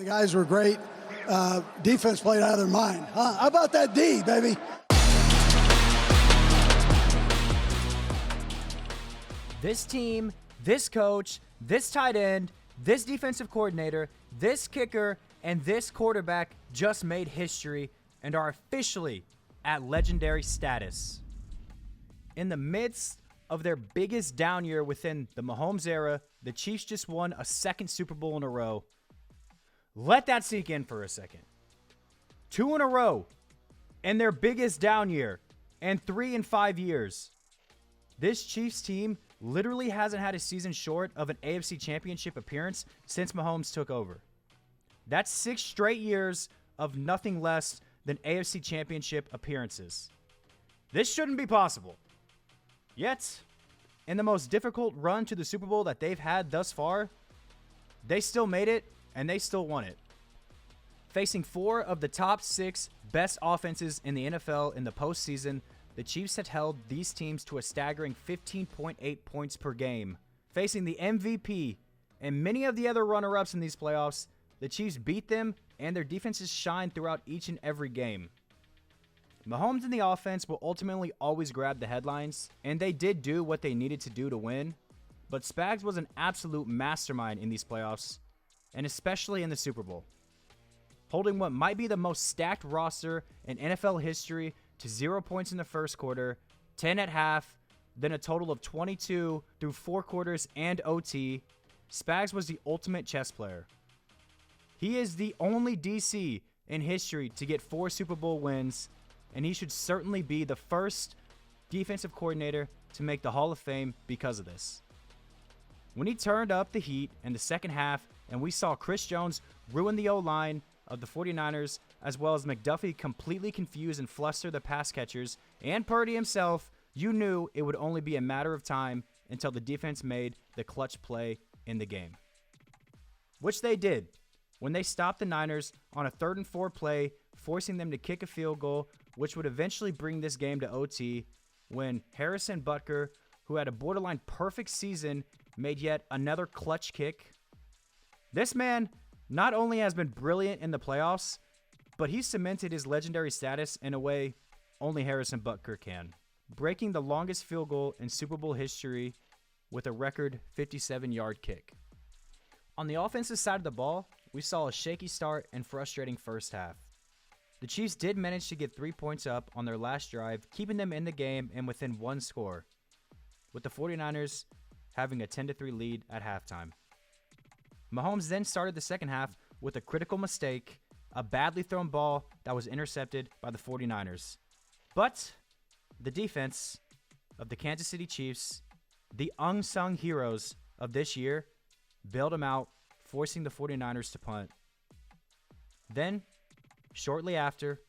guys were great. Defense played out of their mind. How about that D, baby? This team, this coach, this tight end, this defensive coordinator, this kicker, and this quarterback just made history and are officially at legendary status. In the midst of their biggest down year within the Mahomes era, the Chiefs just won a second Super Bowl in a row. Let that sink in for a second. 2 in a row in their biggest down year and 3 in 5 years. This Chiefs team literally hasn't had a season short of an AFC Championship appearance since Mahomes took over. That's 6 straight years of nothing less than AFC Championship appearances. This shouldn't be possible. Yet, in the most difficult run to the Super Bowl that they've had thus far, they still made it and they still won it. Facing 4 of the top 6 best offenses in the NFL in the postseason, the Chiefs had held these teams to a staggering 15.8 points per game. Facing the MVP and many of the other runner-ups in these playoffs, the Chiefs beat them and their defenses shined throughout each and every game. Mahomes and the offense will ultimately always grab the headlines, and they did do what they needed to do to win, but Spags was an absolute mastermind in these playoffs, and especially in the Super Bowl. Holding what might be the most stacked roster in NFL history to 0 points in the first quarter, 10 at half, then a total of 22 through 4 quarters and OT, Spags was the ultimate chess player. He is the only DC in history to get 4 Super Bowl wins, and he should certainly be the first defensive coordinator to make the Hall of Fame because of this. When he turned up the heat in the second half and we saw Chris Jones ruin the O-line of the 49ers, as well as McDuffie completely confuse and fluster the pass catchers, and Purdy himself, you knew it would only be a matter of time until the defense made the clutch play in the game. Which they did when they stopped the Niners on a 3rd and 4 play, forcing them to kick a field goal, which would eventually bring this game to OT, when Harrison Butker, who had a borderline perfect season, made yet another clutch kick. This man not only has been brilliant in the playoffs, but he cemented his legendary status in a way only Harrison Butker can, breaking the longest field goal in Super Bowl history with a record 57-yard kick. On the offensive side of the ball, we saw a shaky start and frustrating first half. The Chiefs did manage to get 3 points up on their last drive, keeping them in the game and within 1 score, with the 49ers having a 10-3 lead at halftime. Mahomes then started the second half with a critical mistake, a badly thrown ball that was intercepted by the 49ers. But the defense of the Kansas City Chiefs, the unsung heroes of this year, bailed him out, forcing the 49ers to punt. Then, shortly after,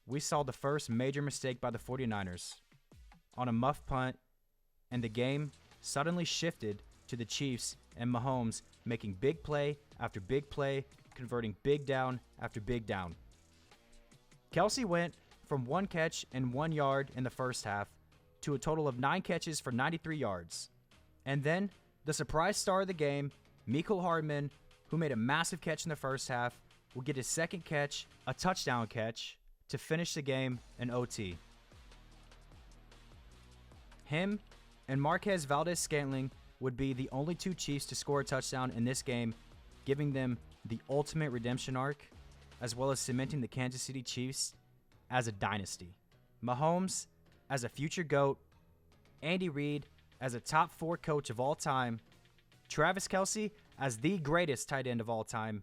we saw the first major mistake by the 49ers on a muff punt, and the game suddenly shifted to the Chiefs and Mahomes making big play after big play, converting big down after big down. Kelsey went from 1 catch and 1 yard in the first half to a total of 9 catches for 93 yards. And then, the surprise star of the game, Mecole Hardman, who made a massive catch in the first half, will get his second catch, a touchdown catch, to finish the game in OT. Him and Marquez Valdes-Scantling would be the only 2 Chiefs to score a touchdown in this game, giving them the ultimate redemption arc, as well as cementing the Kansas City Chiefs as a dynasty. Mahomes as a future GOAT, Andy Reid as a top 4 coach of all time, Travis Kelce as the greatest tight end of all time,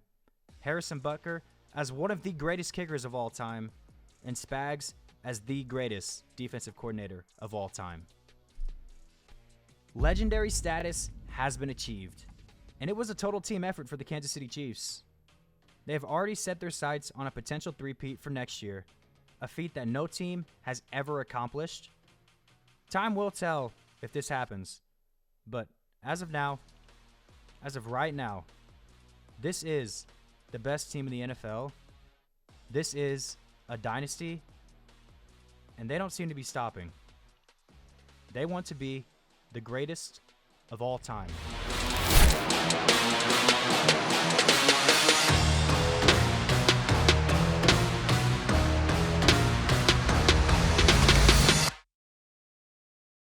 Harrison Butker as one of the greatest kickers of all time, and Spags as the greatest defensive coordinator of all time. Legendary status has been achieved, and it was a total team effort for the Kansas City Chiefs. They have already set their sights on a potential three-peat for next year, a feat that no team has ever accomplished. Time will tell if this happens, but as of right now, this is the best team in the NFL. This is a dynasty, and they don't seem to be stopping. They want to be the greatest of all time.